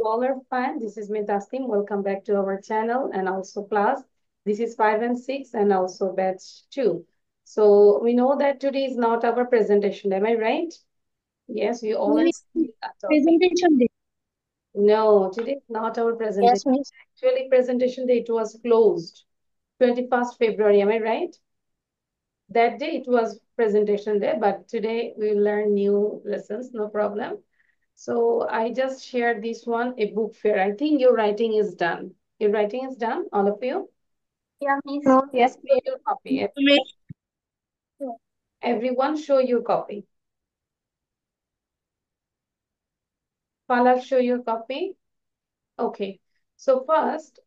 all are fine. This is me, Tasnim. Welcome back to our channel and also class. This is 5 and 6 and also batch 2. So we know that today is not our presentation. Am I right? Yes, we all are studying that topic. Presentation day. No, today is not our Yes, presentation. Miss. Actually, presentation day, it was closed. 21st February, am I right? That day it was presentation day, but today we will learn new lessons, no problem. So I just shared this one, a book fair. I think your writing is done. Your writing is done, all of you? Yeah, Miss. No, Yes, show your copy. Everyone show your copy. Palak, show your copy. Okay. So first,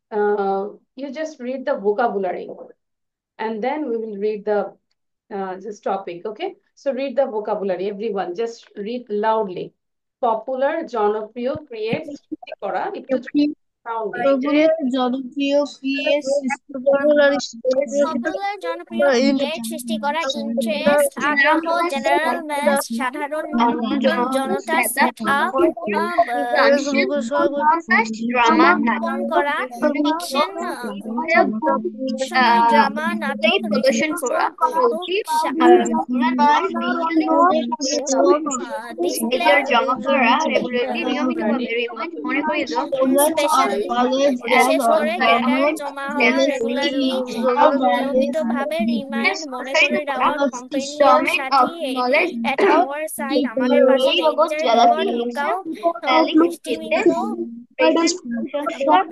you just read the vocabulary and then we will read the this topic, okay? So read the vocabulary, everyone. Just read loudly. Popular, জনপ্রিয়, create, সৃষ্টি করা, একটু sound দিয়ে। Popular, জনপ্রিয়, create, popular, popular জনপ্রিয় create সৃষ্টি করা interest আগ্রহ জেনারেল ম্যাথ সাধারণ জনতা সেট আপ উপস্থাপন করা ফিকশন সময় ড্রামা নাটক প্রদর্শন করা উচিত ডিসপ্লে নিজের জমা করা রেগুলারলি নিয়মিতভাবে রিমাইন্ড মনে করিয়ে দেওয়া স্পেশাল বিশেষ করে গ্যাদার জমা হওয়া রেগুলারলি নিয়মিতভাবে রিমাইন্ড মনে করে দেওয়া কম্পেনিয়ন সাথী এট আওয়ার সাইড আমাদের পাশে ডেঞ্জার বিপদ লুকাও দৃষ্টিবিন্দু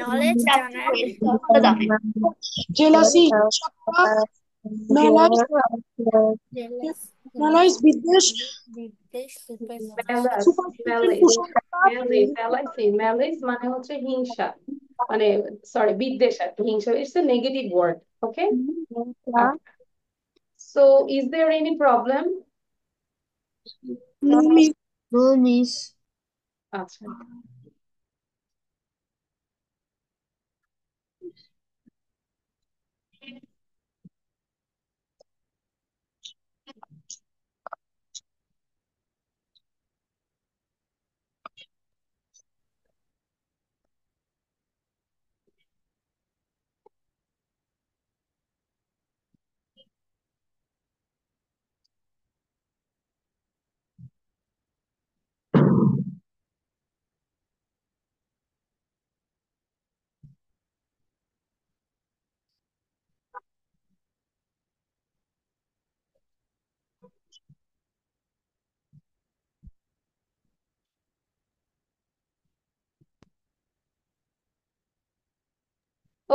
নলেজ জানার জেলাসি, মেলাইস, বিদ্বেষ, malice মানে হচ্ছে হিংসা, মানে সরি বিদ্বেষ আর কি, হিংসা it's a negative word, okay? So is there any problem? No, miss. আচ্ছা,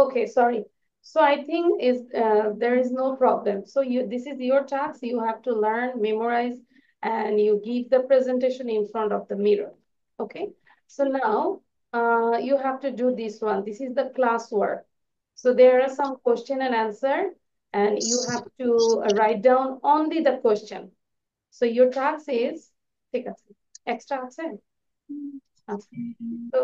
okay, sorry. So I think is there is no problem. So this is your task. You have to learn, memorize, and you give the presentation in front of the mirror. Okay. So now you have to do this one. This is the classwork. So there are some question and answer, and you have to write down only the question. So your task is ঠিক আছে, extra আছে? So,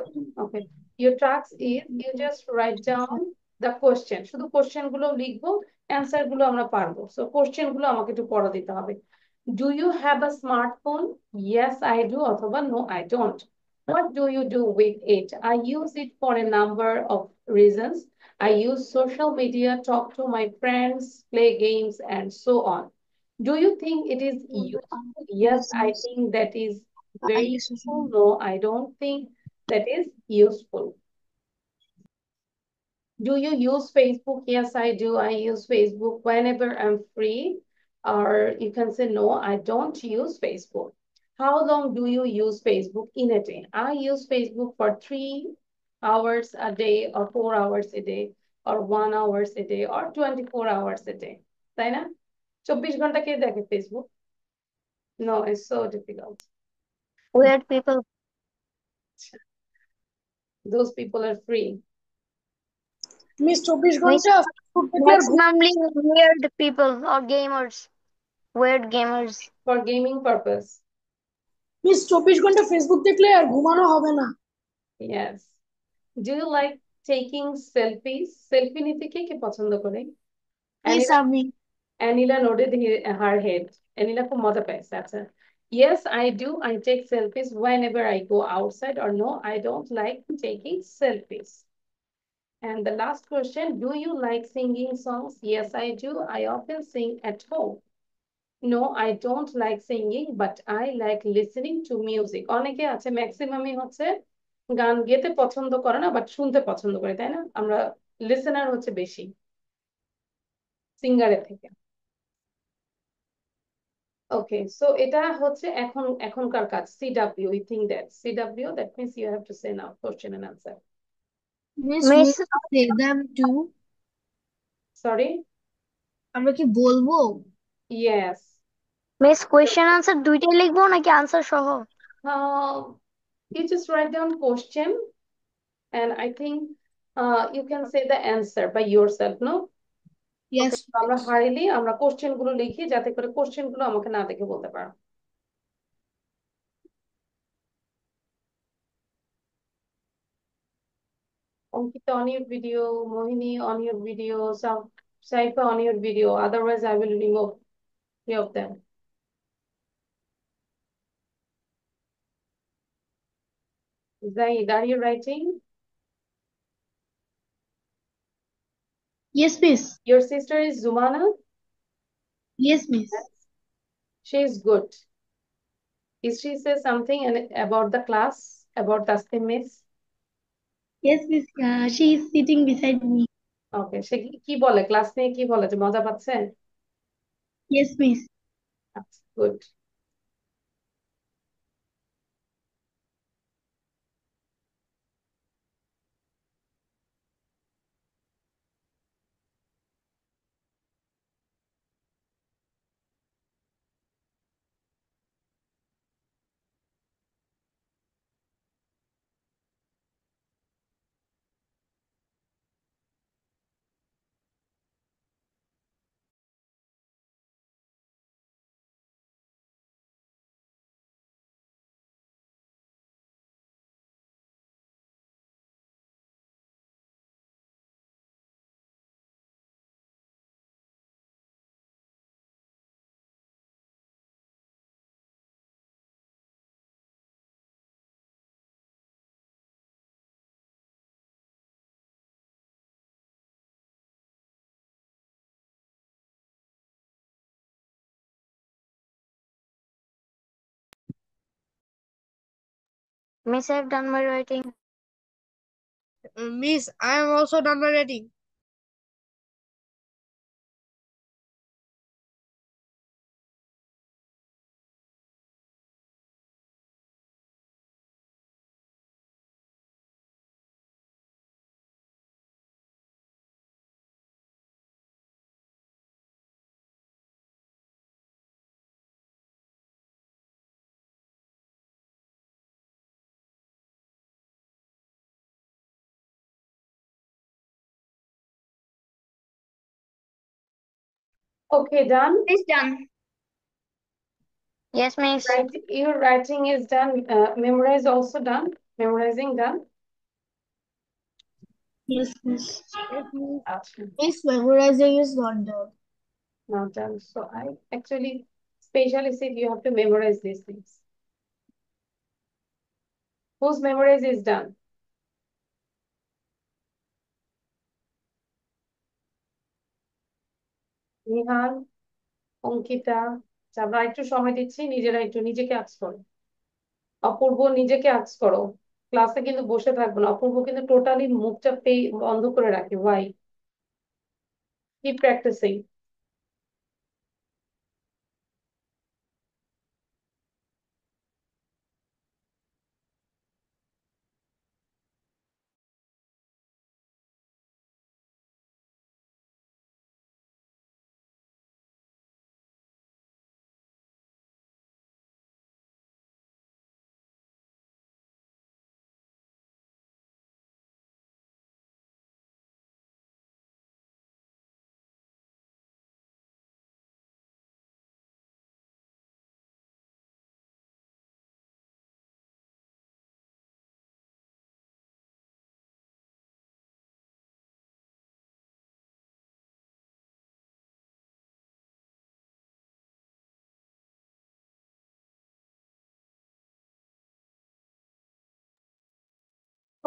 okay. Your task is you just write down the question. শুধু question গুলো লিখবো, answer গুলো আমরা পারবো। So question গুলো আমাকে একটু পড়া দিতে হবে। Do you have a smartphone? Yes, I do. অথবা no, I don't. What do you do with it? I use it for a number of reasons. I use social media, talk to my friends, play games, and so on. Do you think it is useful? Yes, I think that is very useful. No, I don't think that is useful. Do you use Facebook? Yes, I do. I use Facebook whenever I'm free. Or you can say, no, I don't use Facebook. How long do you use Facebook in a day? I use Facebook for 3 hours a day or 4 hours a day or 1 hour a day or 24 hours a day. তাই না? 24 ঘন্টা কে দেখে Facebook? No, it's so difficult. Weird people. Those people are free. Miss 24 ঘন্টা maximally weird people or gamers. Weird gamers. For gaming purpose. Miss 24 ঘন্টা Facebook দেখলে আর ঘুমানো হবে না। Yes. Do you like taking selfies? Selfie নিতে কে পছন্দ করে? Miss আমি। Anila nodded her head. Anila খুব মজা পাইছে, আচ্ছা। Yes, I do. I take selfies whenever I go outside, or no, I don't like taking selfies. And the last question, do you like singing songs? Yes, I do. I often sing at home. No, I don't like singing, but I like listening to music. অনেকে আছে ম্যাক্সিমামই হচ্ছে গান গেতে পছন্দ করে না, but শুনতে পছন্দ করে, তাই না? আমরা লিসেনার হচ্ছে বেশি সিঙ্গারের থেকে। ওকে, সো এটা হচ্ছে এখনকার কাজ, CW. We think that CW, that means you have to say now question and answer. Miss miss say them too. Sorry, আমরা কি বলবো? ইয়েস। মিস কোয়েশ্চেন আনসার দুইটাই লিখবো নাকি আনসার সহ? You just write down question, and I think you can say the answer by yourself, no? Yes, Okay, আমরা হারিলি আমরা question গুলো লিখি, যাতে করে কোশ্চেন গুলো আমাকে না দেখে বলতে পারো। Ankita, on your video. Mohini, on your video. Saifa, on your video. Otherwise, I will remove 3 of them. Zaid, are you writing? yes, miss. Your sister is Zumana? Yes, miss. She is good. Is she say something about the class, about Tasnim miss? Yes, miss. She is sitting beside me. Okay, সে কি বলে, class নিয়ে কি বলে, যে মজা পাচ্ছে? Yes, miss. That's good. Miss, I've done my writing. Miss, I am also done my reading. Okay, done. It's done. Yes, miss. Right, your writing is done. Memorize also done. Memorizing done. Yes, miss. Yes, miss. Action. Miss, memorizing is not done. Not done. So I actually specially said you have to memorize these things. Whose memorize is done? Nihal, Ankita, আমরা একটু সময় দিচ্ছি, নিজেরা একটু নিজেকে আঁচ করো। অপূর্ব, নিজেকে আঁচ করো। ক্লাসে কিন্তু বসে থাকবো না, অপূর্ব কিন্তু টোটালি মুখটা বন্ধ করে রাখে। Why? Keep practising.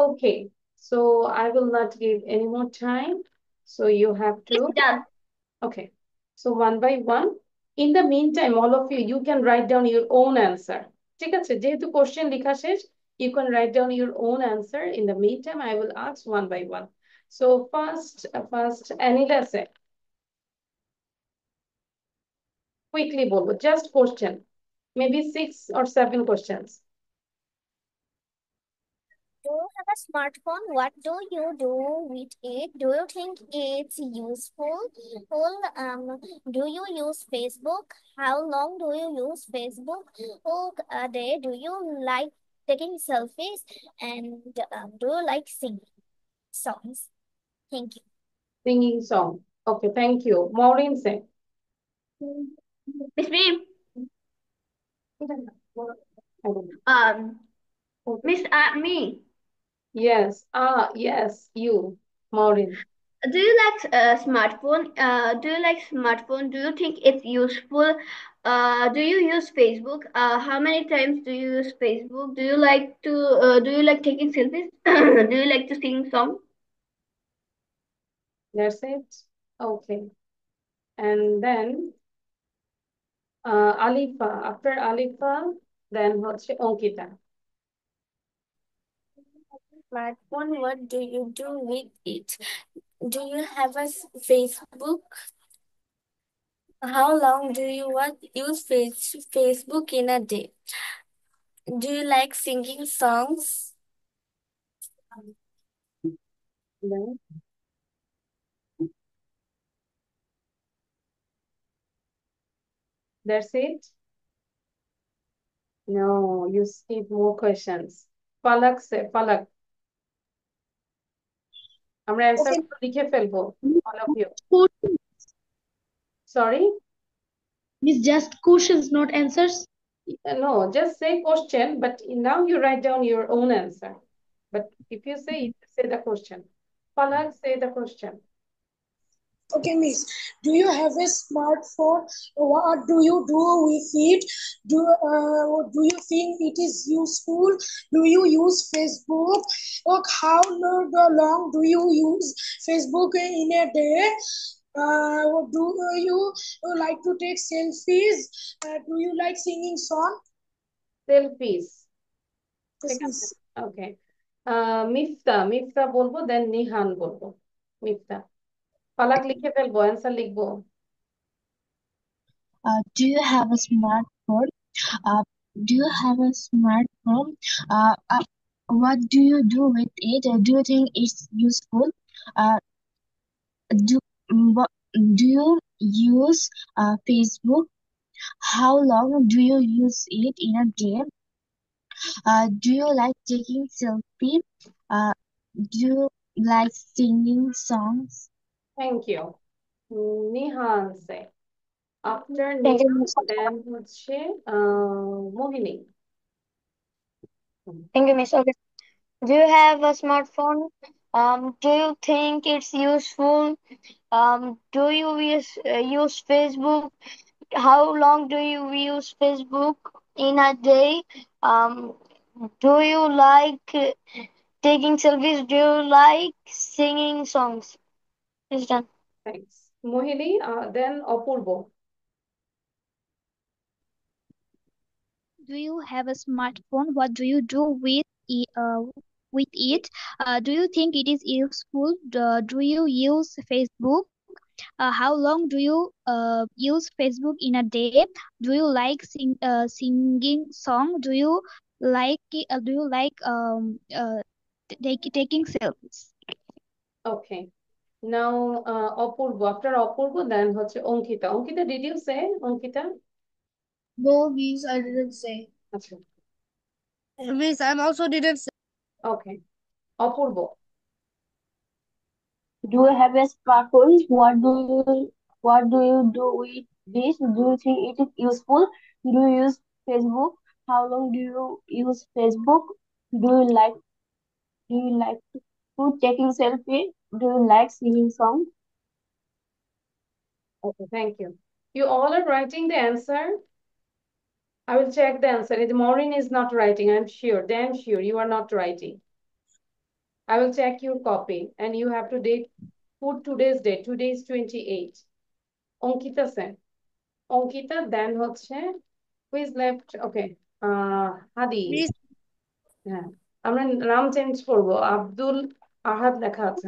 Okay, so I will not give any more time. So you have to. It's done. Okay, so one by one. In the meantime, all of you can write down your own answer. ঠিক আছে, যেহেতু question লেখা শেষ, you can write down your own answer. In the meantime, I will ask one by one. So first, Anila say, quickly বলবো, just question, maybe 6 or 7 questions. Do you have a smartphone? What do you do with it? Do you think it's useful? Do you use Facebook? How long do you use Facebook a day? Do you like taking selfies? And do you like singing songs? Thank you. Singing song. Okay, thank you. Maureen say. Miss me. I don't know. Okay. Miss me. Yes. Yes, you, Maureen. Do you like smartphone? Do you like smartphone? Do you think it's useful? Do you use Facebook? How many times do you use Facebook? Do you like to? Do you like taking selfies? Do you like to sing song? That's it. Okay. And then Alifa. After Alifa, then হচ্ছে Ankita. Smartphone, what do you do with it? Do you have a Facebook? How long do you use Facebook in a day? Do you like singing songs? Then that's it. No, you skip more questions. Palak say, Palak. আমরা answer Okay. লিখে ফেলবো, all of you. Question. Sorry? Miss, just questions, not answers. No, just say question, but now you write down your own answer. But if you say the question. Palak, say the question. Okay, Miss. Do you have a smartphone? What do you do with it? Do you think it is useful? Do you use Facebook? Or how long do you use Facebook in a day? Do you like to take selfies? Do you like singing song? Selfies. Yes, ঠিক Miss. আছে? Okay. Mifta বলবো, দেন নিহান বলবো। মিফতা। পালাক লিখে ফেলবো, answer লিখবো। Do you have a smartphone? Do you have a smartphone? What do you do with it? Do you think it's useful? Uh, do you use Facebook? How long do you use it in a day? Do you like taking selfie? Do you like singing songs? Thank you. Nihan say. After Thank you, Nihan, Miss. then হচ্ছে মোহিনী। Thank you, Miss. Okay. Do you have a smartphone? Do you think it's useful? Do you use Facebook? How long do you use Facebook in a day? Um, do you like taking selfies? Do you like singing songs? It's done. Thanks. Mohini, then Apurba. Do you have a smartphone? What do you do with it? Do you think it is useful? Do you use Facebook? How long do you use Facebook in a day? Do you like singing song? Do you like taking selfies? Okay. Now Apurba, after Apurba, then হচ্ছে Ankita. Ankita, did you say, Ankita? No, Miss, I didn't say. আচ্ছা, Miss, I also didn't say. okay. Apurba. Do you have a smartphone? What do you do with this? Do you think it is useful? Do you use Facebook? How long do you use Facebook? Do you like to taking selfie? Do you like singing songs? Okay, thank you. You all are writing the answer. I will check the answer. Maureen is not writing, I'm sure. Damn sure you are not writing. I will check your copy and you have to put today's date. Today is 28. Ankita sen. Ankita, then হচ্ছে who is left? Okay. Hadi. Miss, হ্যাঁ, আমরা নাম change করবো, আব্দুল আহাদ লেখা আছে।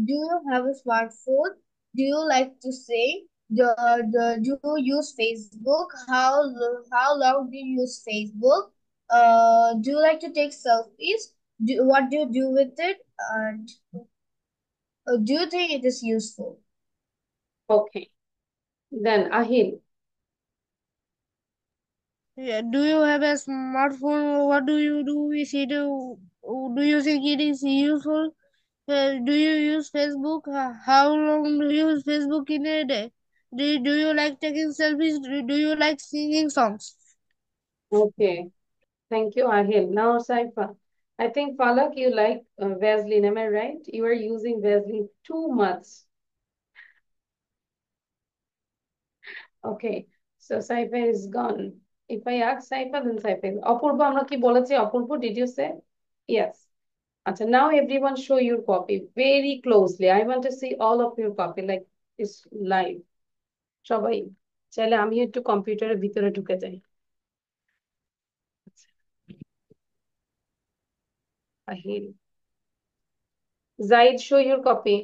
do you have a smartphone? Do you like to say? Do you use Facebook? How long do you use Facebook? Do you like to take selfies? What do you do with it? And do you think it is useful? Okay. Then Ahil. Yeah, do you have a smartphone? What do you do with it? Do you think it is useful? Do you use Facebook? How long do you use Facebook in a day? Do you like taking selfies? Do you like singing songs? Okay. Thank you, Ahil. Now, Saifa. I think Falak, you like Vaseline. Am I right? You are using Vaseline too much. Okay. So Saifa is gone. If I ask Saifa, then Saifa. Apurva, আমরা কি বলেছি? Apurva, did you say? Yes. আচ্ছা, now everyone show your copy very closely. I want to see all of your copy like it's live. সবাই চাইলে আমি একটু কম্পিউটারের ভিতরে ঢুকে যাই। Ahil, zaid, show your copy.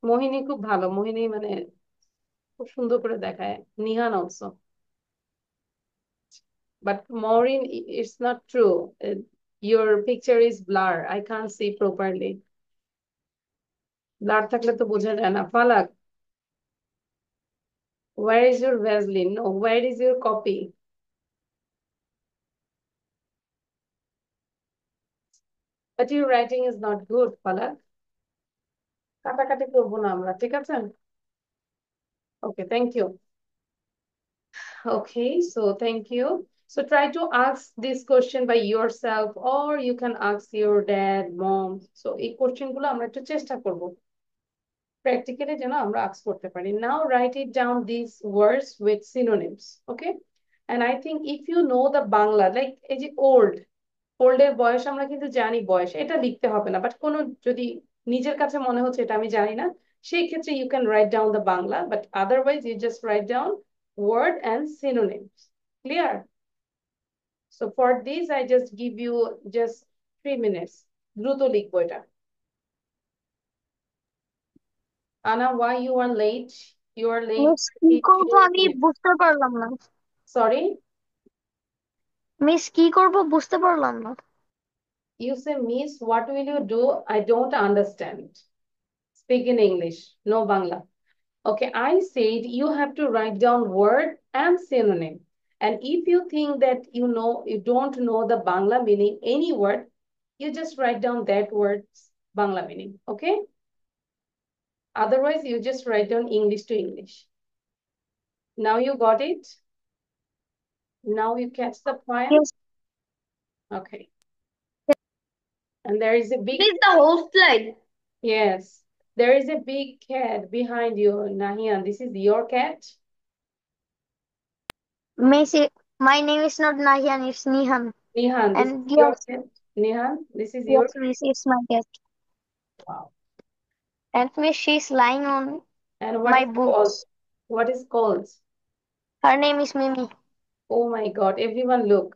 মোহিনী খুব ভালো, মোহিনী মানে খুব সুন্দর করে দেখায়। Nihan also. But Maureen, it's not true. Your picture is blur. I can't see properly. Blur থাকলে তো বোঝা যায় না। ফালাক, where is your Vaseline? No, where is your copy? But your writing is not good, Falak. কাটাকাটি করবো না আমরা, ঠিক আছে? Okay, thank you. Okay, so thank you. So try to ask this question by yourself or you can ask your dad, mom. So এই question গুলো আমরা একটু চেষ্টা করবো practically যেন আমরা ask করতে পারি. Now write it down these words with synonyms, okay? And I think if you know the Bangla, like এই যে old, old এর বয়স আমরা কিন্তু জানি বয়স, এটা লিখতে হবে না, বাট কোনো যদি নিজের কাছে মনে হচ্ছে এটা আমি জানি না, সেই ক্ষেত্রে you can write down the Bangla, but otherwise you just write down word and synonyms. Clear? So for this I just give you just 3 minutes. দ্রুত লিখবো এটা। Anna, why you are late? You are late miss কি করবো 15 আমি minutes. বুঝতে পারলাম না। Sorry? Miss কি করবো বুঝতে পারলাম না। You say, Miss, what will you do? I don't understand. Speak in English, no Bangla. Okay, I said you have to write down word and synonym. And if you think that you don't know the Bangla meaning, any word, you just write down that word's Bangla meaning, okay? Otherwise, you just write down English to English. Now you got it? Now you catch the point? Yes. Okay. And there is a big... This is the whole slide. Yes. There is a big cat behind you, Nahian. This is your cat? Miss, my name is not Nahian, it's Nihan. Nihan, this And is your yes, cat? Nihan, this is yes, your... miss, it's my cat. Wow. And miss, she's lying on And my what is called? books. What is called? Her name is Mimi. Oh my God, everyone look.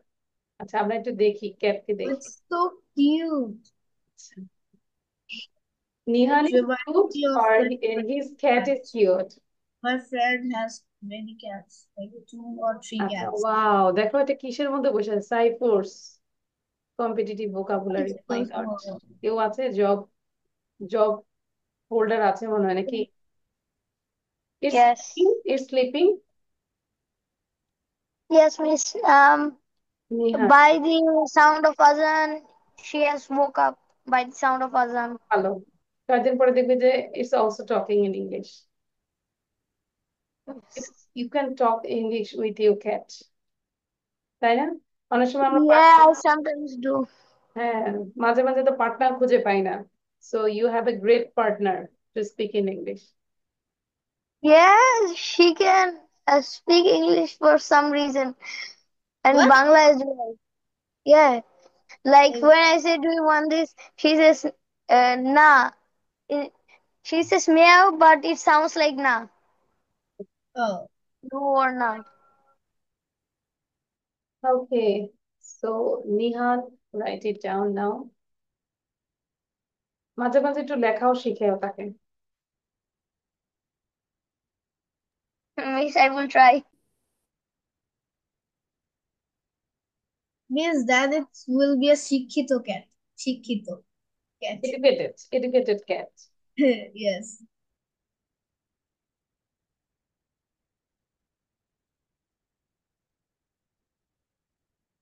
আচ্ছা আমরা একটু দেখি ক্যাটকে দেখি। It's so cute. Nihan It is reminds cute me of or my his cat is cute? my friend has many cats, like 2 or 3 আচ্ছা, cats. wow, দেখো এটা কিসের মধ্যে বসে আছে? সাইফোর্স কম্পিটিটিভ ভোকাবুলারি, মাই গড। কেউ আছে জব জব হোল্ডার আছে মনে হয় নাকি? It's Yes. sleeping? It's sleeping? Yes, miss. Nihan, By the sound of azan, she has woke up by the sound of azan. ভালো। কয়েকদিন পরে দেখবে যে it's also talking in English. You can talk English with your cat. তাই না? অনেক সময় আমরা Yeah, I sometimes do. হ্যাঁ, মাঝে মাঝে তো পার্টনার খুঁজে পাই না। So you have a great partner to speak in English. Yeah, she can speak English for some reason and What? Bangla as well. Yeah, Like when I say, "Do you want this?" She says, "Nah." It- She says meow, but it sounds like nah. Oh, No or nah. Okay, so Nihal, write it down now. মাঝে মাঝে একটু লেখাও শিখেও তাকে। Miss, I will try. means that it will be a Shikito cat. Shikito cat. Educated cat. Yes.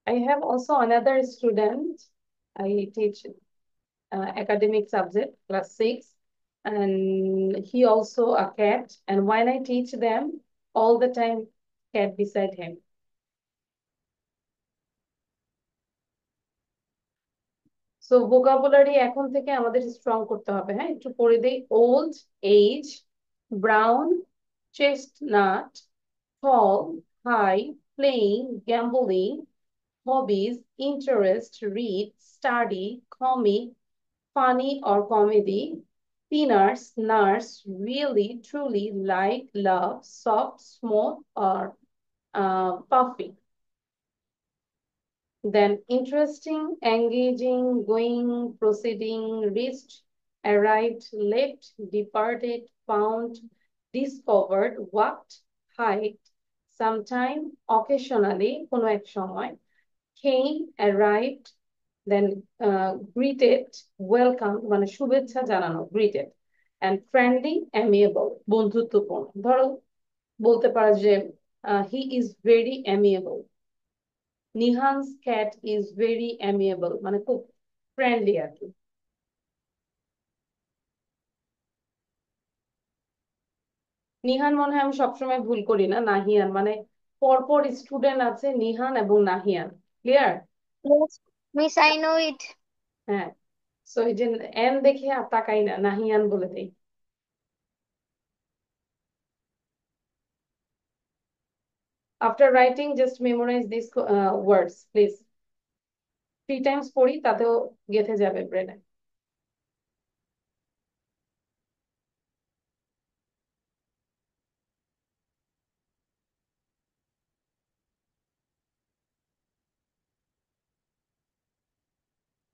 I have also another student. I teach academic subject, class 6, and he also a cat. And when I teach them, all the time, cat beside him. So vocabulary এখন থেকে আমাদের strong করতে হবে, হ্যাঁ? একটু পড়ে দেই। Old, age, brown, chestnut, tall, high, playing, gambling, hobbies, interest, read, study, comic, funny or comedy, thinners, nurse, really, truly, like, love, soft, smooth, or puffy. Then interesting, engaging, going, proceeding, reached, arrived, left, departed, found, discovered, walked, hiked, sometime, occasionally, কোনো এক সময়, came, arrived, then greeted, welcome, মানে শুভেচ্ছা জানানো, greeted, and friendly, amiable, বন্ধুত্বপূর্ণ। ধরো বলতে পারো যে he is very amiable. নিহানস ক্যাট ইজ ভেরি অ্যামিয়েবল, মানে খুব ফ্রেন্ডলি আর কি। নিহান মনে হয় আমি সবসময় ভুল করি না, নাহিয়ান, মানে পরপর স্টুডেন্ট আছে নিহান এবং Nahiyan. Clear? Yes, Miss, I know it. হ্যাঁ, সো এই যে এন দেখে আর তাকাই না, নাহিয়ান বলে দেই। After writing, just memorize these words, please. 3 times পড়ি, তাতেও গেঁথে যাবে ব্রেনে।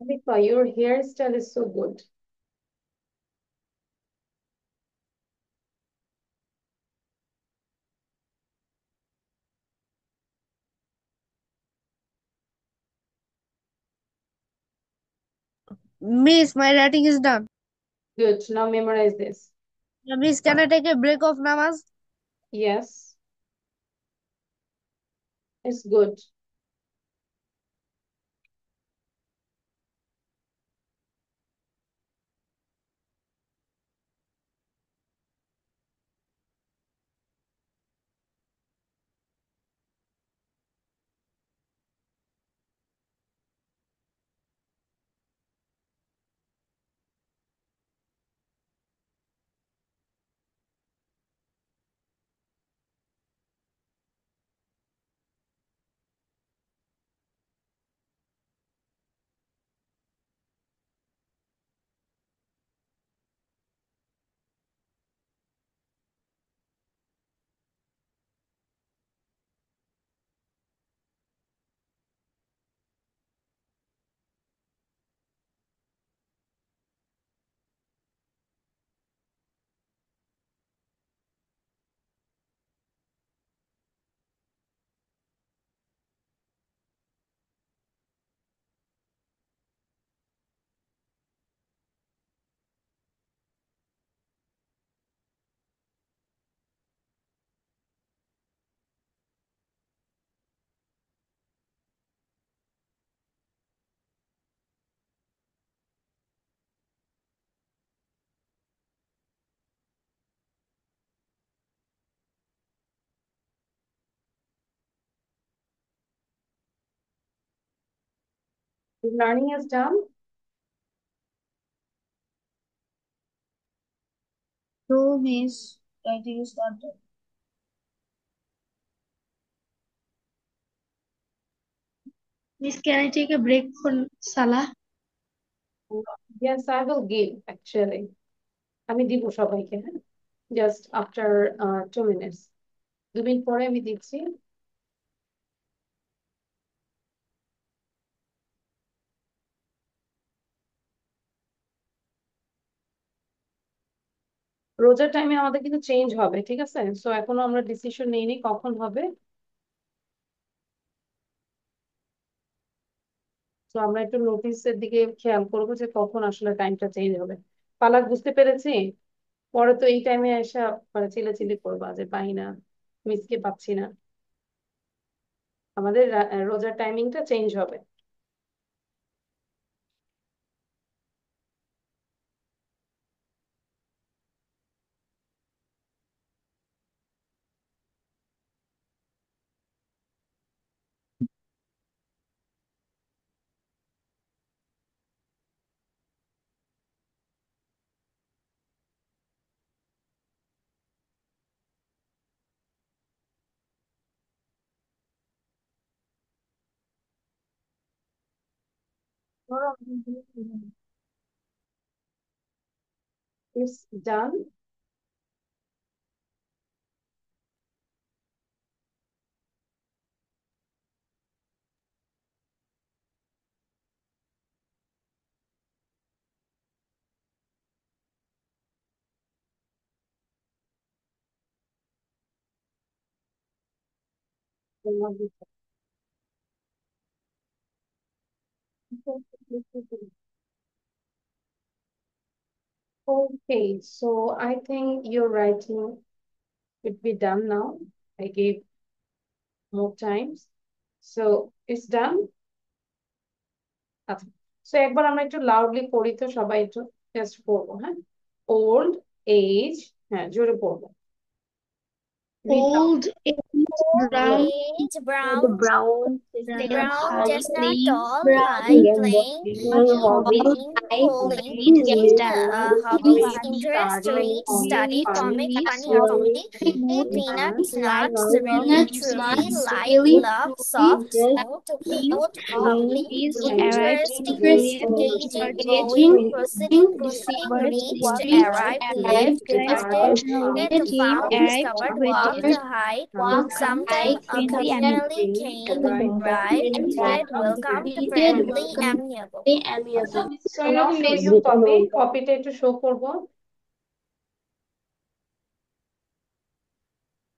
Alifa, your hairstyle is so good. Miss, my writing is done. Good. Now memorize this. Miss, can I take a break of namaz? Yes, it's good. Learning is done. No, Miss, writing is not done. Miss, can I take a break for Salah? Yes, I will give actually. আমি দিব সবাইকে, হ্যাঁ, just after 2 minutes, 2 minute পরে আমি দিচ্ছি। রোজার টাইমে আমাদের কিন্তু চেঞ্জ হবে, ঠিক আছে? সো এখনো আমরা ডিসিশন নেইনি কখন হবে। তো আমরা একটু নোটিসের দিকে খেয়াল করবো যে কখন আসলে টাইমটা চেঞ্জ হবে। পালাক, বুঝতে পেরেছি। পরে তো এই টাইমে এসে মানে চিল্লাচিল্লি করবা যে পাই না, মিসকে পাচ্ছি না। আমাদের রোজার টাইমিংটা চেঞ্জ হবে। It's done. Okay, so I think your writing would be done now. I gave more times. So it's done. আচ্ছা, সো একবার আমরা একটু লাউডলি পড়ি তো, সবাই একটু জাস্ট পড়বো, হ্যাঁ। ওল্ড এজ, হ্যাঁ জোরে পড়বো। Old age, brown, Age brown, brown chestnut tall, brown, high playing, hopping, pulling, Yes, pulling, hobbies, hobbies, interest, read, study, comic, funny, comedy, peanuts, nuts, really, truly, like, love, soft, smooth, lovely, interesting, engaging, going, proceeding, reached, arrived, left, visited, found, discovered, walked, hide, sometime, occasionally, came, arrived, greeted, welcomed, friendly, amiable. So now show you copy, কপিটা একটু show করবো।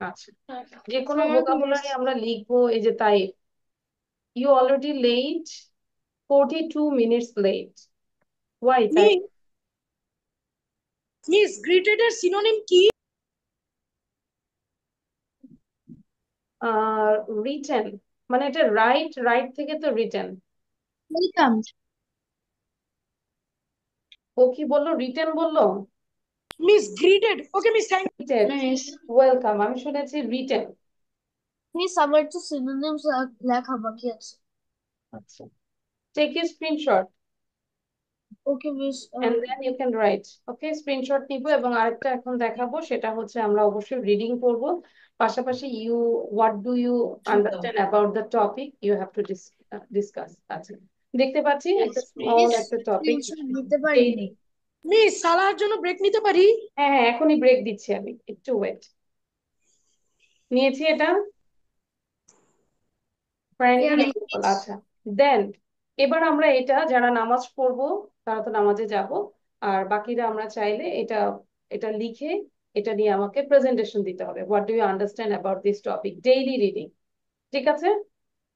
আচ্ছা, যে কোনো vocabulary আমরা লিখবো। এই যে তাই, you already late, 42 minutes late. Why তাই? Miss, greeted এর synonym কি? রিটেন, মানে এটা রাইট, রাইট থেকে তো রিটেন। Welcome. ও কি বললো, রিটেন বললো? Miss, greeted. Okay, Miss, thank you. Written, welcome, আমি শুনেছি রিটেন। মিস আমার তো সিনোনিমস লেখা বাকি আছে। আচ্ছা, take a screenshot okay miss. and then you can write. Okay, screenshot নিব এবং আরেকটা এখন দেখাবো, সেটা হচ্ছে আমরা অবশ্যই রিডিং করব, পাশাপাশি you what do you understand about the topic you have to discuss. আচ্ছা, দেখতে পাচ্ছি একটা স্মল একটা টপিক নিতে পারি। মিস, সালার জন্য ব্রেক নিতে পারি? হ্যাঁ হ্যাঁ, এখনই ব্রেক দিচ্ছি আমি, একটু ওয়েট। নিয়েছি এটা। আচ্ছা, দেন এবার আমরা এটা যারা নামাজ পড়বো তারা তো নামাজে যাব, আর বাকিরা আমরা চাইলে এটা এটা লিখে এটা নিয়ে আমাকে প্রেজেন্টেশন দিতে হবে। What do you understand about this topic, daily reading, ঠিক আছে?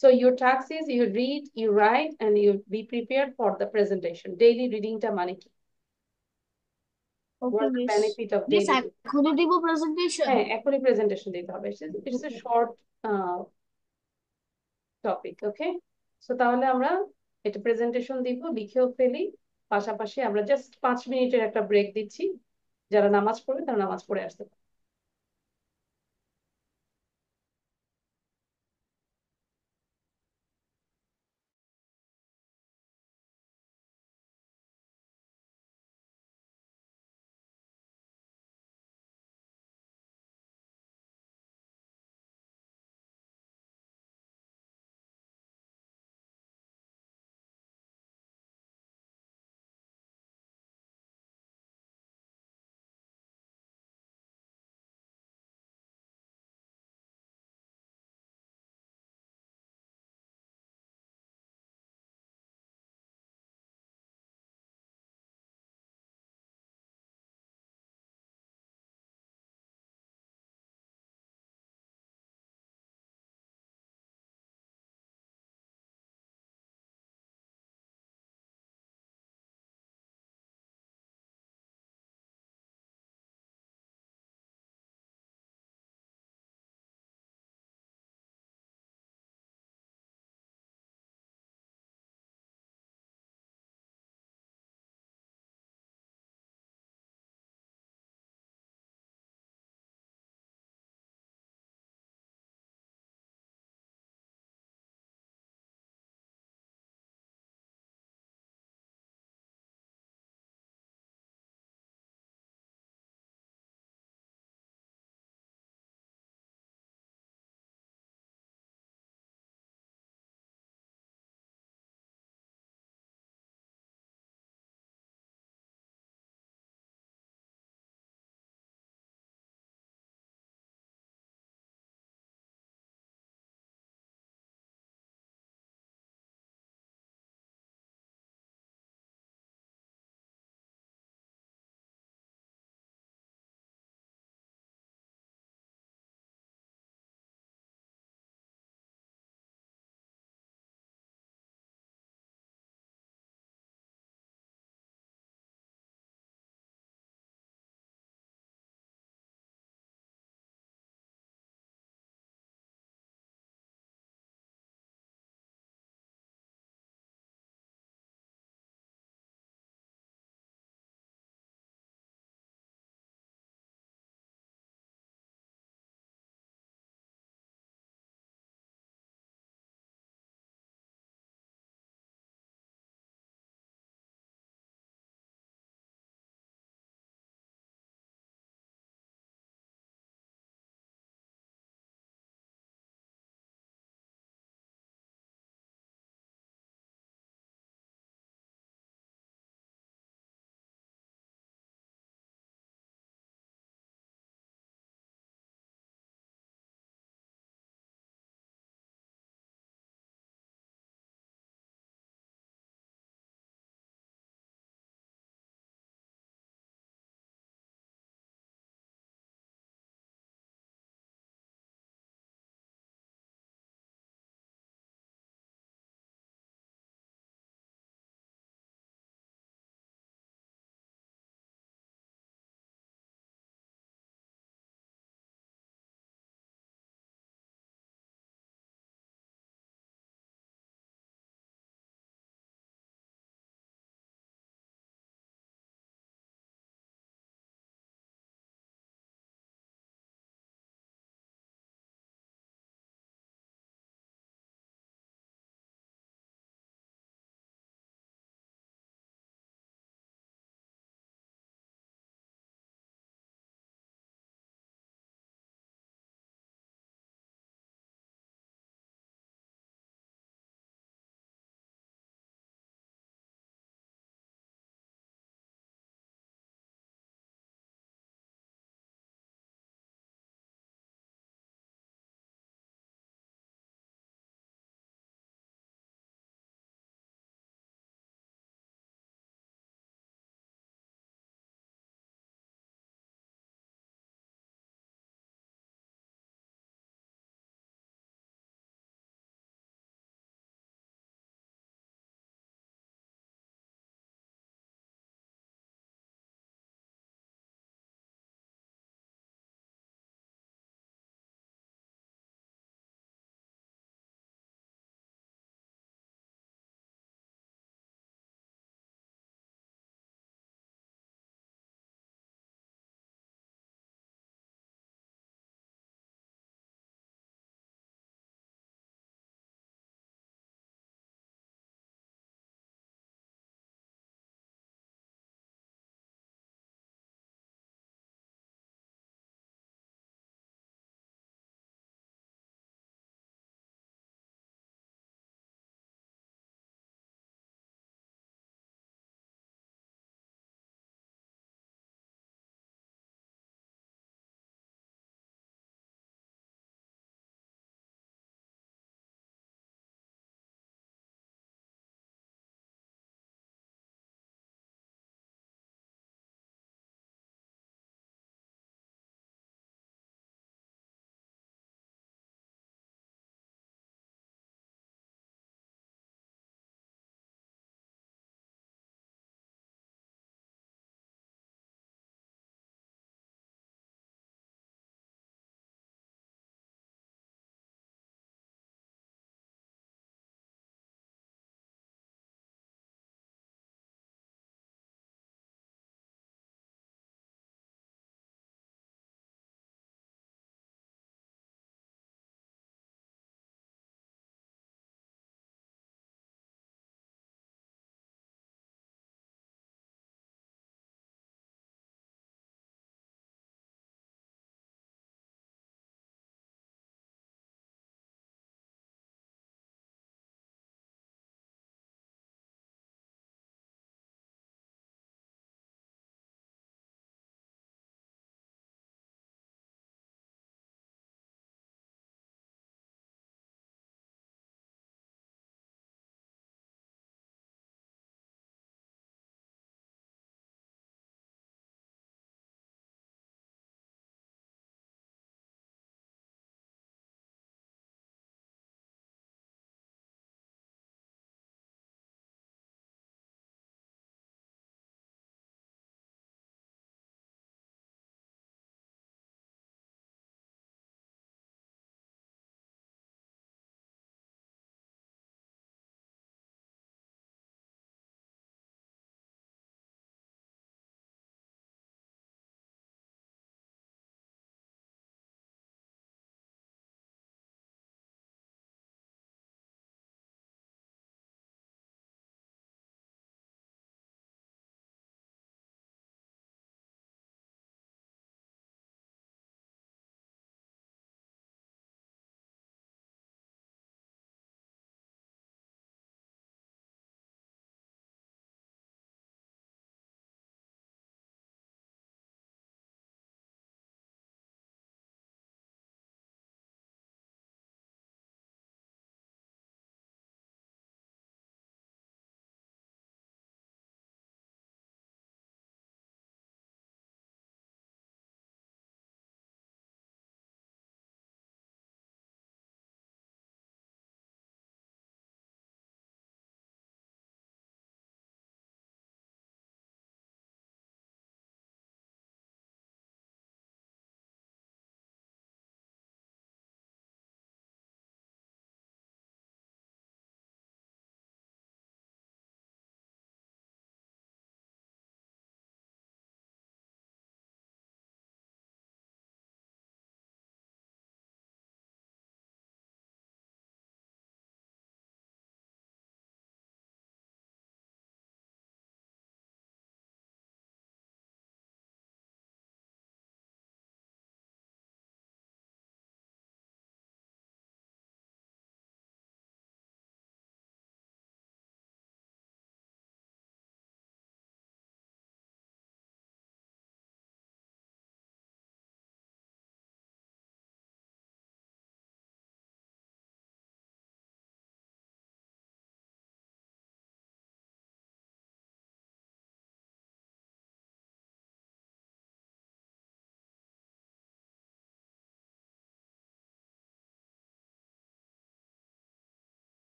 So your task is you read, you write and you be prepared for the presentation. Daily রিডিংটা মানে কি? Okay miss. Benefit of miss daily, এখনই দিব presentation? হ্যাঁ এখনই presentation দিতে হবে। It's a short topic, okay? So তাহলে আমরা এটা প্রেজেন্টেশন দিব, লিখেও ফেলি, পাশাপাশি আমরা জাস্ট 5 মিনিটের একটা ব্রেক দিচ্ছি। যারা নামাজ পড়বে তারা নামাজ পড়ে আসতে পারে।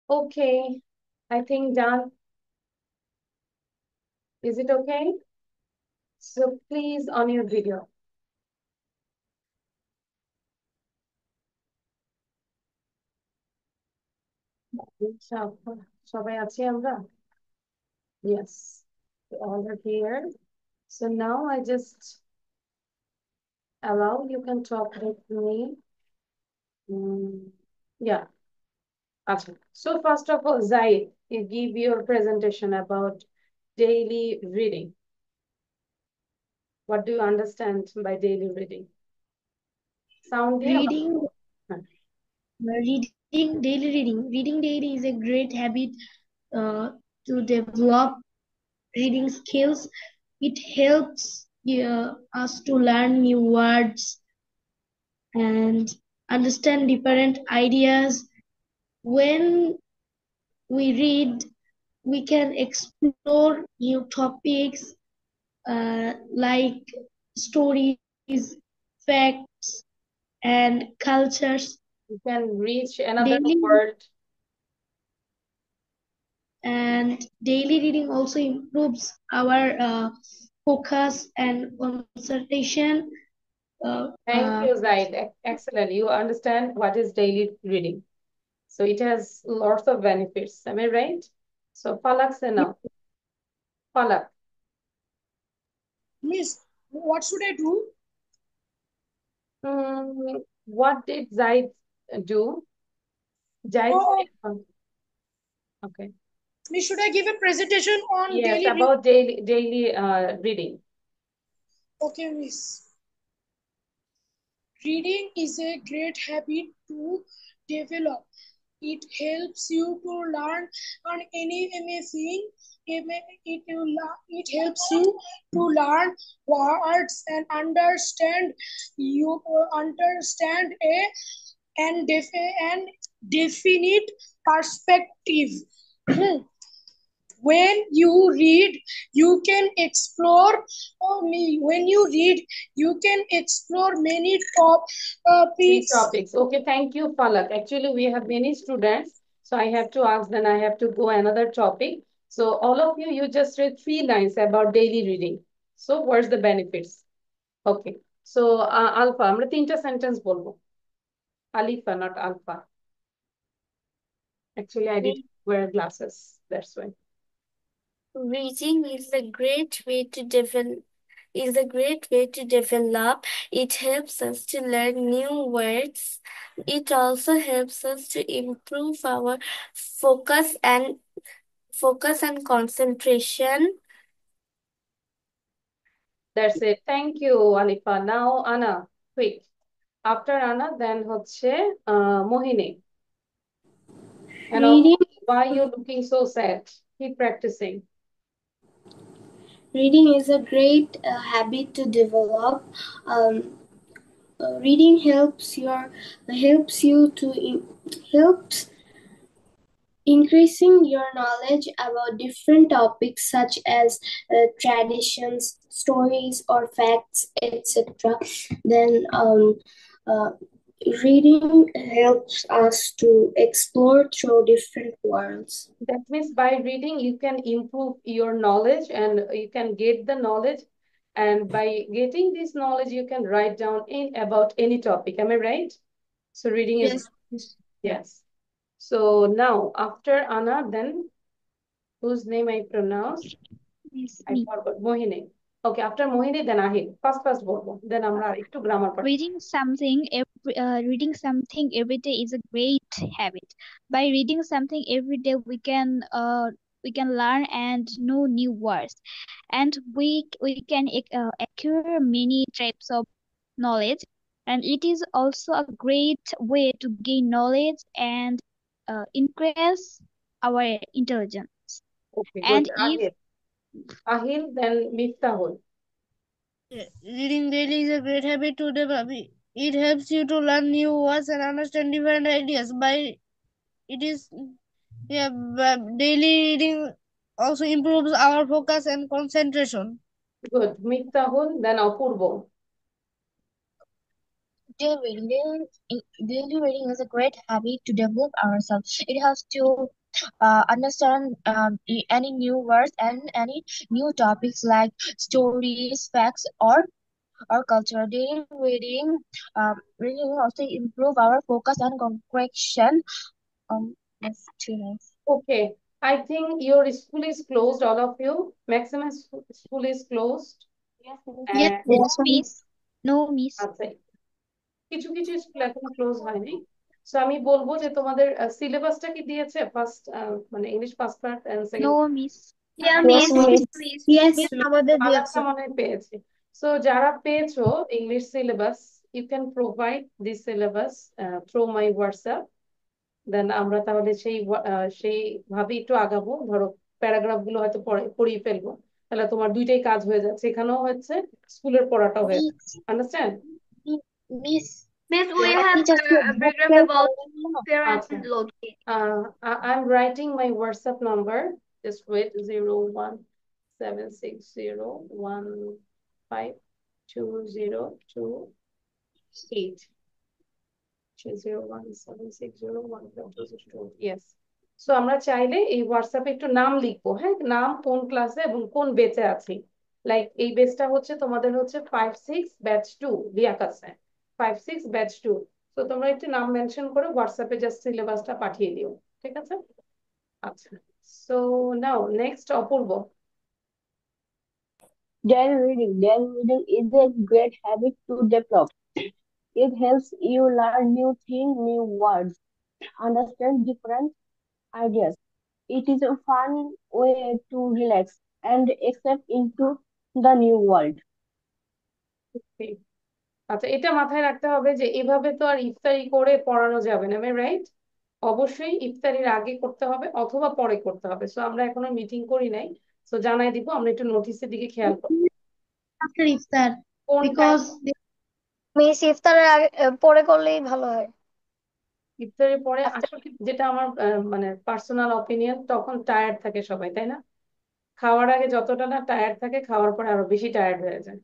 Okay, I think done. Is it okay? So please on your video. সবাই আছি আমরা? Yes, all are here. So now I just allow you can talk with me. Yeah. Okay. So first of all, Zaid, you give your presentation about daily reading. What do you understand by daily reading? Sound Reading, daily reading. Reading daily is a great habit to develop reading skills. It helps us to learn new words and understand different ideas. When we read, we can explore new topics like stories, facts, and cultures. You can reach another Daily, word. and daily reading also improves our focus and concentration. Thank you, Zaid. Excellent. You understand what is daily reading. So it has lots of benefits. Am I right? So Falak say now. Falak. Miss, what should I do? What did Zaid do? Zaid okay. Miss, should I give a presentation on Yes, daily about daily reading. Okay, Miss. Reading is a great habit to develop. It helps you to learn on anything. It helps you to learn words and understand and definite perspective. When you read, you can explore many topics. Okay, thank you, Falak. Actually, we have many students, so I have to ask, then I have to go another topic. So all of you, you just read 3 lines about daily reading. So what's the benefits? Okay. So Alpha, আমরা 3টা sentence বলবো. Alifa, not Alpha. Actually, I did wear glasses. That's why. Reading is a great way to develop. It helps us to learn new words. It also helps us to improve our focus and concentration. That's it. Thank you, Alifa. Now, Anna, quick. After Anna, then হচ্ছে Mohini. And also, why you looking so sad? Keep practicing. Reading is a great habit to develop. Reading helps increasing your knowledge about different topics such as traditions, stories, or facts, etc. Then reading helps us to explore through different worlds. That means by reading, you can improve your knowledge and you can get the knowledge. And by getting this knowledge, you can write down about any topic. Am I right? So reading is, yes. So now, after Anna, then whose name I pronounced? I forgot. Mohini. Okay, after Mohini, then Ahil. First বলবো. Then আমরা একটু grammar পড়বো. Reading something every day is a great habit. By reading something every day, we can learn and know new words, and we can acquire many types of knowledge. And it is also a great way to gain knowledge and increase our intelligence. Okay, And good. Ahil, then Miftahul. Reading daily is a great habit to develop. It helps you to learn new words and understand different ideas. Daily reading also improves our focus and concentration. Good. Miftahul, then Apurvo. Daily reading is a great habit to develop ourselves. It helps to understand any new words and any new topics like stories, facts, or culture. Daily reading also improve our focus and comprehension. That's too nice. Okay, I think your school is closed, all of you. Maximum school is closed. Yes, Yes, miss. No, miss. আচ্ছা, কিছু কিছু school এখন close হয়নি। So আমি বলবো যে তোমাদের সিলেবাসটা কি দিয়েছে ফার্স্ট, মানে English first part and No, second? miss. Yeah, Yes, miss. miss. Yes, আমাদের বাংলাটা দিয়েছে। মনে হয় পেয়েছি। সো যারা পেয়েছো English syllabus, you can provide this syllabus through my WhatsApp. Then আমরা তাহলে সেই ভাবে একটু আগাবো। ধরো প্যারাগ্রাফ গুলো হয়তো পড়িয়ে ফেলবো, তাহলে তোমার দুইটাই কাজ হয়ে যাচ্ছে, এখানেও হচ্ছে স্কুলের পড়াটাও হয়ে যাচ্ছে। Understand? Miss. Miss, we Let have me just a paragraph about fear আচ্ছা, and logic. I'm writing my WhatsApp number. Just wait, 01760152028. 01760152028. Yes. So আমরা চাইলে এই হোয়াটসঅ্যাপে একটু নাম লিখবো, হ্যাঁ, নাম, কোন ক্লাসে এবং কোন বেচে আছি। লাইক এই বেচটা হচ্ছে তোমাদের হচ্ছে 5-6 ব্যাচ 2 লিয়াক আছে, 5-6 ব্যাচ 2। তো তোমরা একটু নাম মেনশন করে হোয়াটসঅ্যাপে জাস্ট সিলেবাসটা পাঠিয়ে দিও, ঠিক আছে? আচ্ছা, so now next Apurba. Daily reading is a great habit to develop. It helps you learn new things, new words, understand different ideas. It is a fun way to relax and accept into the new world. আচ্ছা, এটা মাথায় রাখতে হবে যে এভাবে তো আর ইফতারি করে পড়ানো যাবে না, রাইট? অবশ্যই ইফতারির আগে করতে হবে অথবা পরে করতে হবে। সো আমরা এখনো মিটিং করি নাই, সো জানাই দিব। আমরা একটু নোটিসের দিকে খেয়াল করবো। After iftar, কোন because মিস ইফতারের আগে পরে করলেই ভালো হয়। ইফতারের পরে আসলে যেটা আমার মানে পার্সোনাল অপিনিয়ন, তখন টায়ার্ড থাকে সবাই, তাই না? খাওয়ার আগে যতটা না টায়ার্ড থাকে, খাওয়ার পরে আরো বেশি টায়ার্ড হয়ে যায়।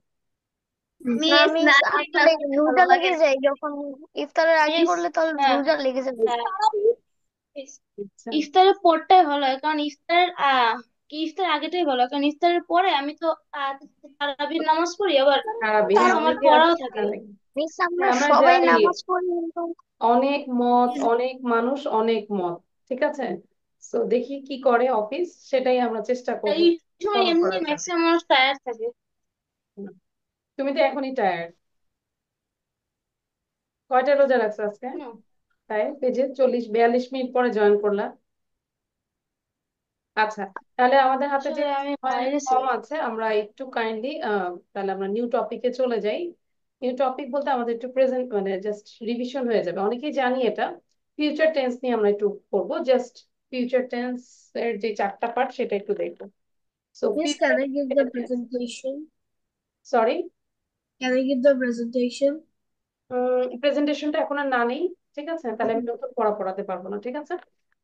না Miss, মিস নাচের আসলে ক্লাস করতে ভালো রোজা লাগে লেগে না। যায়, যখন ইফতারের আগে miss, করলে তাহলে রোজা লেগে যাবে। আচ্ছা, ইফতারের পরটাই ভালো হয়, কারণ ইফতারের আগেটাই ভালো হয়, কারণ ইফতারের পরে আমি তো তারাবির নামাজ পড়ি, আবার তারাবি, হ্যাঁ, আমার অনেকে আছে পড়াও থাকে। তারাবি। মিস আমরা হ্যাঁ, আমরা সবাই জানি নামাজ পড়ি কিন্তু অনেক মত, অনেক মানুষ, অনেক মত, ঠিক আছে? তো দেখি কি করে অফিস, সেটাই আমরা চেষ্টা করবো এই সময় ফলো এমনি করার জন্য। ম্যাক্সিমাম মানুষ টায়ার্ড থাকে। তুমি তো এখনই টায়ার্ড। কয়টা রোজা রাখছো আজকে? না, তাই এই যে 40-42 মিনিট পরে জয়েন করলা। আচ্ছা, তাহলে আমাদের হাতে যে আসলে আমি সময় বাইরে কম ছিলাম। আছে, আমরা একটু কাইন্ডলি তাহলে আমরা নিউ টপিকে চলে যাই। নিউ টপিক বলতে আমাদের একটু প্রেজেন্ট মানে জাস্ট রিভিশন হয়ে যাবে, অনেকেই জানি এটা। ফিউচার টেন্স নিয়ে আমরা একটু করবো, জাস্ট ফিউচার টেন্স এর যে 4টা পার্ট সেটা একটু দেখবো। So Miss, can future I give the presentation? Sorry, Can I give the presentation? প্রেজেন্টেশনটা এখন আর না নেই, ঠিক আছে? তাহলে আমি নতুন পড়াতে পারবো না, ঠিক আছে?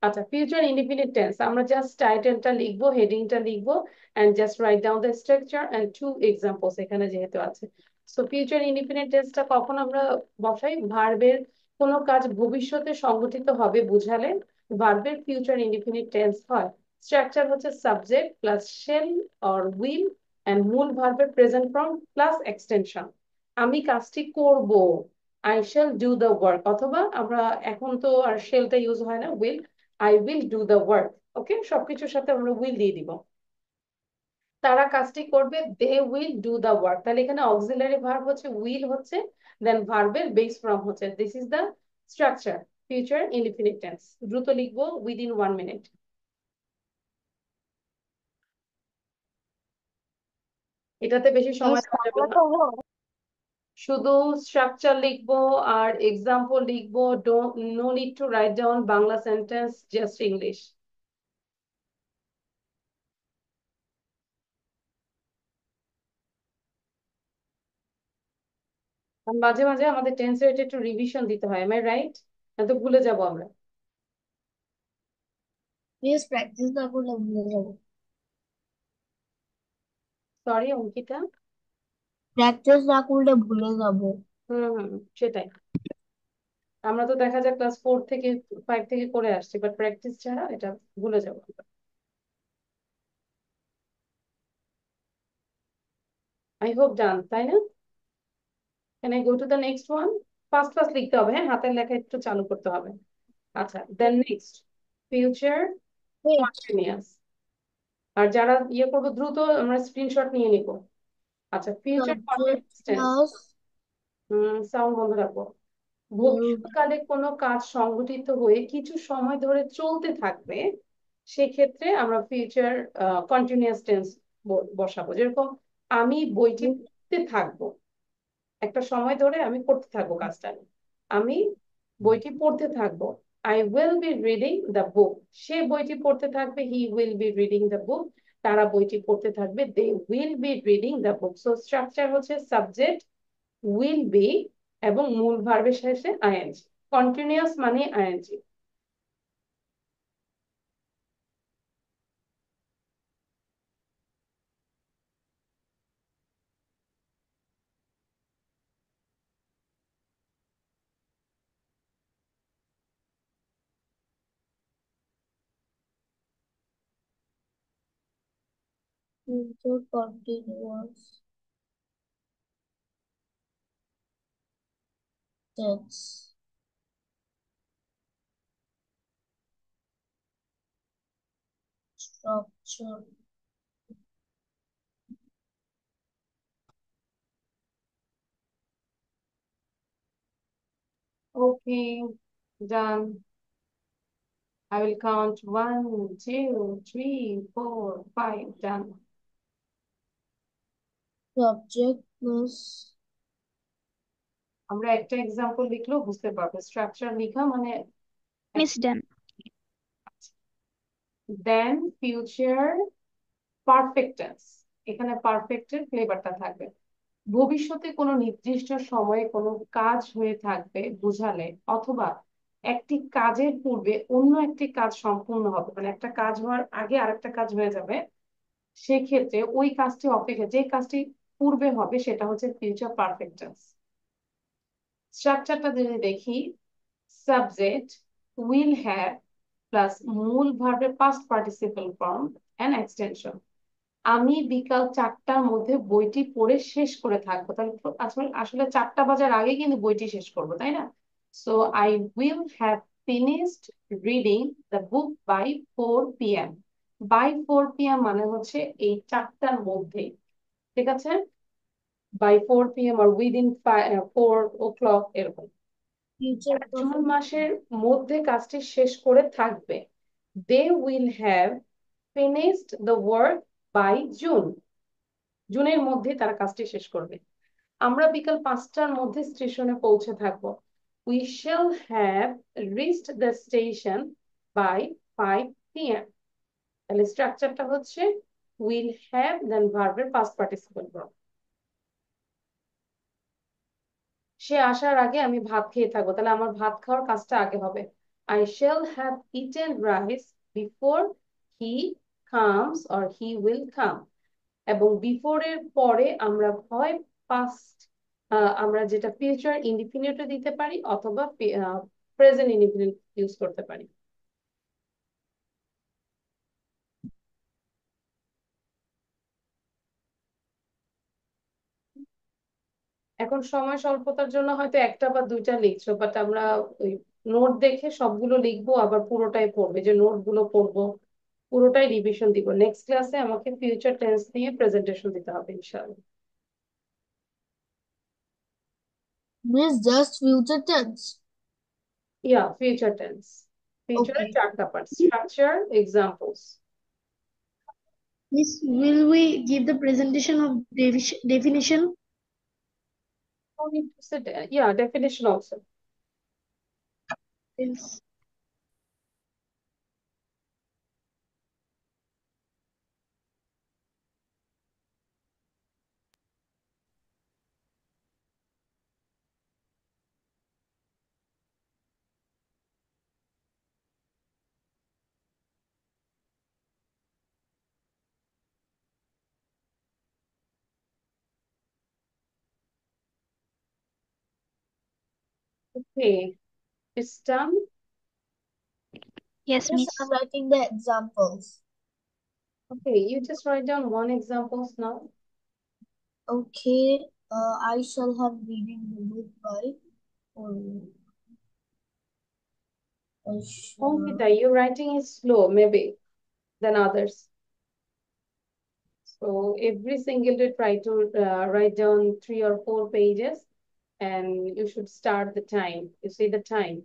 আচ্ছা, ফিউচার ইনডিফিনিট টেন্স আমরা জাস্ট টাইটেলটা লিখবো, হেডিংটা লিখবো, and just write down the structure and 2 examples এখানে যেহেতু আছে। সো ফিউচার ইনডিফিনিট টেন্সটা কখন আমরা বসাই? ভার্বের কোনো কাজ ভবিষ্যতে সংঘটিত হবে বুঝালে ভার্বের ফিউচার ইনডিফিনিট টেন্স হয়। স্ট্রাকচার হচ্ছে subject plus shall or will and মূল ভার্বের প্রেজেন্ট ফর্ম প্লাস এক্সটেনশন। আমি কাজটি করব, I shall do the work, অথবা আমরা এখন তো আর শেলটা ইউজ হয় না, will, I will do the work. Okay, সবকিছুর সাথে আমরা উইল দিয়ে দিব। তারা কাজটি করবে, they will do the work. তাহলে এখানে অক্সিলারি ভার্ব হচ্ছে উইল হচ্ছে, দেন ভার্বের বেস ফর্ম হচ্ছে। This is the structure future indefinite tense. দ্রুত লিখবো, উইদিন 1 মিনিট। এটাতে বেশি সময় মিস দেওয়া যাবে বাংলা না। করবো? শুধু স্ট্রাকচার লিখবো আর এক্সাম্পল লিখবো, no need to write down Bangla sentence, just English. মাঝে মাঝে আমাদের টেন্সের একটু রিভিশন দিতে হয়, এম আই রাইট? তো ভুলে যাবো আমরা। Miss, practice না করলে ভুলে যাবো। সরি অঙ্কিতা। প্র্যাকটিস না করলে ভুলে যাবো। হুম, সেটাই। আমরা তো দেখা যায় ক্লাস 4 থেকে 5 থেকে করে আসছি, বাট প্র্যাকটিস ছাড়া এটা ভুলে যাবো। আই হোপ ডান, তাই না? Can I go to the next one? Fast fast লিখতে হবে, হ্যাঁ, হাতের লেখা একটু চালু করতে হবে। আচ্ছা, then next, future Wait. Continuous. আর যারা ইয়ে করবো দ্রুত আমরা স্ক্রিনশট নিয়ে নিব। আচ্ছা, future Subject continuous tense. plus sound বন্ধ রাখবো। will ভবিষ্যৎকালে কোনো কাজ সংঘটিত হয়ে কিছু সময় ধরে চলতে থাকবে, সেক্ষেত্রে আমরা ফিউচার কন্টিনিউয়াস টেন্স বসাবো। যেরকম আমি বইটি be পড়তে থাকবো, একটা সময় ধরে আমি করতে থাকবো কাজটা। আমি বইটি পড়তে থাকবো, I will be reading the book. সে বইটি পড়তে থাকবে, he will be reading the book. তারা বইটি পড়তে থাকবে, they will be reading the book. So structure হচ্ছে সাবজেক্ট, উইল বি, এবং মূল ভার্বের শেষে আইএনজি। কন্টিনিউয়াস মানে I N G. future continuous tense. Structure. Okay, done. I will count 1, 2, 3, 4, 5. Done. Subject plus আমরা একটা এক্সাম্পল লিখলেও বুঝতে পারবো। স্ট্রাকচার লেখা মানে Miss done. দেন ফিউচার পারফেক্ট টেন্স। এখানে পারফেক্টের ফ্লেভারটা থাকবে। ভবিষ্যতে কোনো নির্দিষ্ট সময়ে কোনো কাজ হয়ে থাকবে বোঝালে, অথবা একটি কাজের পূর্বে অন্য একটি কাজ সম্পূর্ণ হবে, মানে একটা কাজ হওয়ার আগে আরেকটা কাজ হয়ে যাবে, সেক্ষেত্রে ওই কাজটি অপেক্ষা যে কাজটি পূর্বে হবে সেটা হচ্ছে ফিউচার পারফেক্ট টেন্স। স্ট্রাকচারটা যদি দেখি, সাবজেক্ট উইল হ্যাভ প্লাস মূল ভার্বের past participle form and extension. আমি বিকাল 4টার মধ্যে বইটি পড়ে শেষ করে থাকবো। তাহলে আসলে আসলে 4টা বাজার আগে কিন্তু বইটি শেষ করবো, তাই না? So I will have finished reading the book by 4 p.m. By 4 p.m. মানে হচ্ছে এই 4টার মধ্যে, ঠিক আছে? By 4 p.m. R within 4 o'clock এরকম। future জুন perfect. মাসের মধ্যে কাজটি শেষ করে থাকবে, they will have finished the work by June. জুনের মধ্যে তারা কাজটি শেষ করবে। আমরা বিকাল 5টার মধ্যে স্টেশনে পৌঁছে থাকবো, we shall have reached the station by 5 p.m. তাহলে স্ট্রাকচারটা হচ্ছে উইল হ্যাভ দেন ভার্বের পাস্ট পার্টিসিপল ফর্ম। সে আসার আগে আমি ভাত খেয়ে থাকবো, তাহলে আমার ভাত খাওয়ার কাজটা আগে হবে। I shall have eaten rice before he comes or he will come. এবং বিফোর এর পরে আমরা হয় পাস্ট, আমরা যেটা ফিউচার ইনডিফিনিটও দিতে পারি, অথবা প্রেজেন্ট ইনডিফিনিট ইউজ করতে পারি। এখন সময় স্বল্পতার জন্য হয়তো একটা বা দুইটা লিখছো, বাট আমরা ওই নোট দেখে সবগুলো লিখবো, আবার পুরোটাই পড়বে, যে নোট গুলো পড়বো পুরোটাই রিভিশন দিব। নেক্সট ক্লাসে আমাকে ফিউচার টেন্স নিয়ে প্রেজেন্টেশন দিতে হবে ইনশাআল্লাহ। Miss just future tense. ইয়া, ফিউচার টেন্স। ফিউচারের Okay. 4টা part, structure, examples. Miss, will we give the presentation of definition? No need to say, yeah, definition also. Yes. Okay, it's done. Yes, Yes, Miss. I'm writing the examples. Okay, you just write down one examples now. Okay, I shall have reading the book by. Ankita, your writing is slow, maybe, than others. So every single day try to write down 3 or 4 pages and you should start the time. You see the time.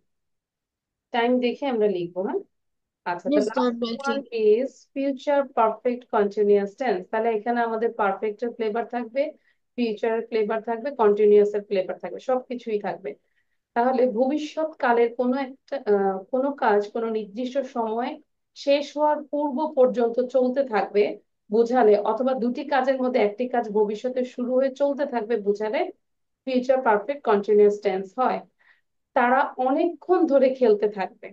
Time দেখে আমরা লিখবো, হ্যাঁ? আচ্ছা, the Yes, last one is future perfect continuous tense. তাহলে এখানে আমাদের perfect এর flavour থাকবে, future এর ফ্লেভার থাকবে, continuous এর ফ্লেভার থাকবে, সবকিছুই থাকবে। তাহলে ভবিষ্যৎ কালের কোনো একটা কোনো কাজ কোনো নির্দিষ্ট সময় শেষ হওয়ার পূর্ব পর্যন্ত চলতে থাকবে বোঝালে, অথবা দুটি কাজের মধ্যে একটি কাজ ভবিষ্যতে শুরু হয়ে চলতে থাকবে বোঝালে ফিউচার পারফেক্ট কন্টিনিউয়াস টেন্স হয়। তারা অনেকক্ষণ ধরে খেলতে থাকবে।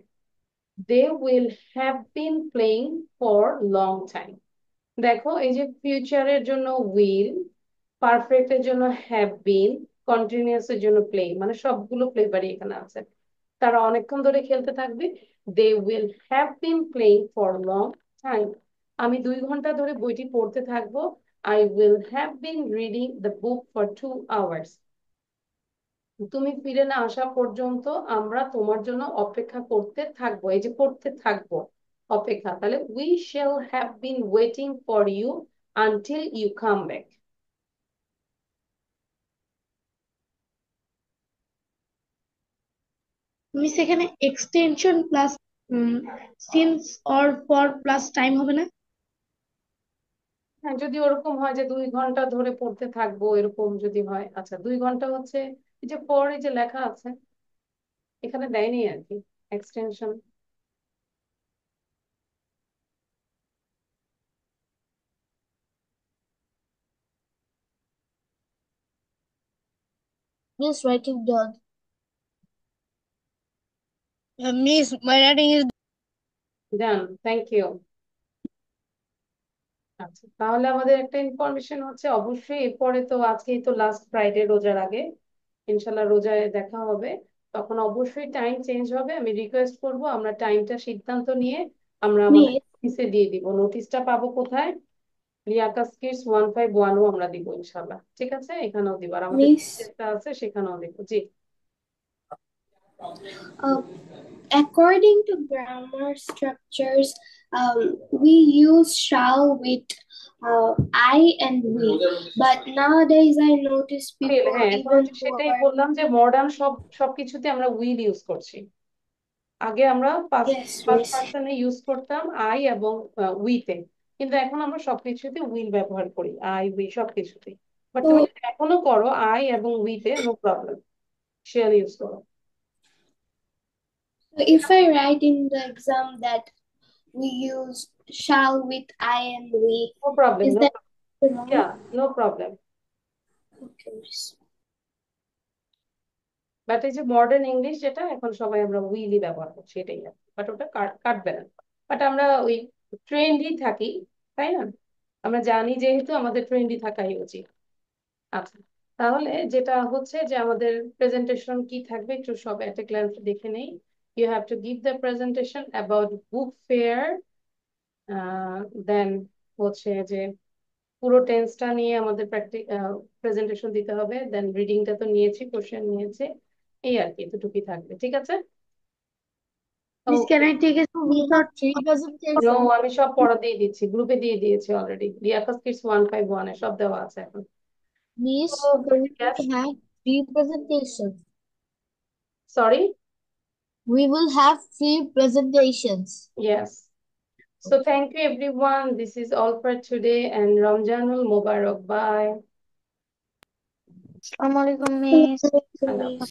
They will have been playing for long time. দেখো এই যে ফিউচারের জন্য উইল, পারফেক্ট এর জন্য হ্যাভ বিন, কন্টিনিউয়াস এর জন্য প্লে, মানে সবগুলো ফ্লেভারই এখানে আছে। তারা অনেকক্ষণ ধরে খেলতে থাকবে। They will have been playing for long time. আমি 2 ঘন্টা ধরে বইটি পড়তে থাকবো। I will have been reading the book for 2 hours. তুমি ফিরে না আসা পর্যন্ত আমরা তোমার জন্য অপেক্ষা করতে থাকবো। এই যে করতে থাকবো, অপেক্ষা, তাহলে we shall have been waiting for you until you come back. Miss এখানে extension plus since or for plus time হবে না? হ্যাঁ, যদি ওরকম হয় যে 2 ঘন্টা ধরে পড়তে থাকবো, এরকম যদি হয়। আচ্ছা, 2 ঘন্টা হচ্ছে এই যে পরে যে লেখা আছে এখানে দেয়নি আর কি extension. Yes, writing done. Miss, my writing is done, thank you. আচ্ছা, তাহলে আমাদের একটা ইনফরমেশন হচ্ছে, অবশ্যই এরপরে তো আজকেই তো লাস্ট ফ্রাইডে রোজার আগে, ইনশাল্লাহ রোজায় দেখা হবে, তখন অবশ্যই টাইম চেঞ্জ হবে। আমি রিকোয়েস্ট করব আমরা টাইমটা সিদ্ধান্ত নিয়ে আমরা আমাদের নোটিশে দিয়ে দিব। নোটিশটা পাবো কোথায়? লিয়াকাস কিডস 1511 আমরা দিব ইনশাল্লাহ। ঠিক আছে, এখানেও দিব, আর আমাদের যেটা আছে সেখানেও দিব। জি, According to grammar structures, we use shall with I and we. But nowadays, I notice people হ্যাঁ, এখন even সেটাই বললাম যে মডার্ন সবকিছুতে আমরা উইল ইউজ করছি। আগে আমরা ফার্স্ট পারসনে ইউজ করতাম আই এবং উইতে, কিন্তু এখন আমরা সবকিছুতে উইল ব্যবহার করি, আই উই সবকিছুতে। বাট তুমি যদি এখনো করো আই এবং উইতে, নো প্রবলেম, শেয়ার ইউজ করো। So if I write in the exam that we use shall with I and we, no problem, is no that problem. wrong? Yeah, no problem. Okay. But এই যে modern English যেটা এখন সবাই আমরা উইলই ব্যবহার করছি, এটাই আর, বাট ওটা কাটবে না। বাট আমরা ওই ট্রেন্ডই থাকি, তাই না? আমরা জানি যেহেতু আমাদের ট্রেন্ডই থাকাই উচিত। আচ্ছা, তাহলে যেটা হচ্ছে যে আমাদের প্রেজেন্টেশন কি থাকবে একটু সব একটা গ্ল্যান্স দেখে নেই। You have to give the presentation about book fair, then হচ্ছে যে পুরো টেন্সটা নিয়ে আমাদের প্রেজেন্টেশন দিতে হবে, দেন রিডিংটা তো নিয়েছি, কোশ্চেন নিয়েছে, এই আর কি, এতটুকুই থাকবে। ঠিক আছে? Miss, can I take a screenshot? No, আমি সব পড়া দিয়ে দিচ্ছি, গ্রুপে দিয়ে দিয়েছি অলরেডি, লিয়াকাস কিডস 151 এ সব দেওয়া আছে এখন। Miss, So, we will yes. have 3 presentations. Sorry? We will have 3 presentations. Yes. So thank you everyone. This is all for today and Ramjanul Mubarak. Bye. Assalamualaikum, Miss. Allah.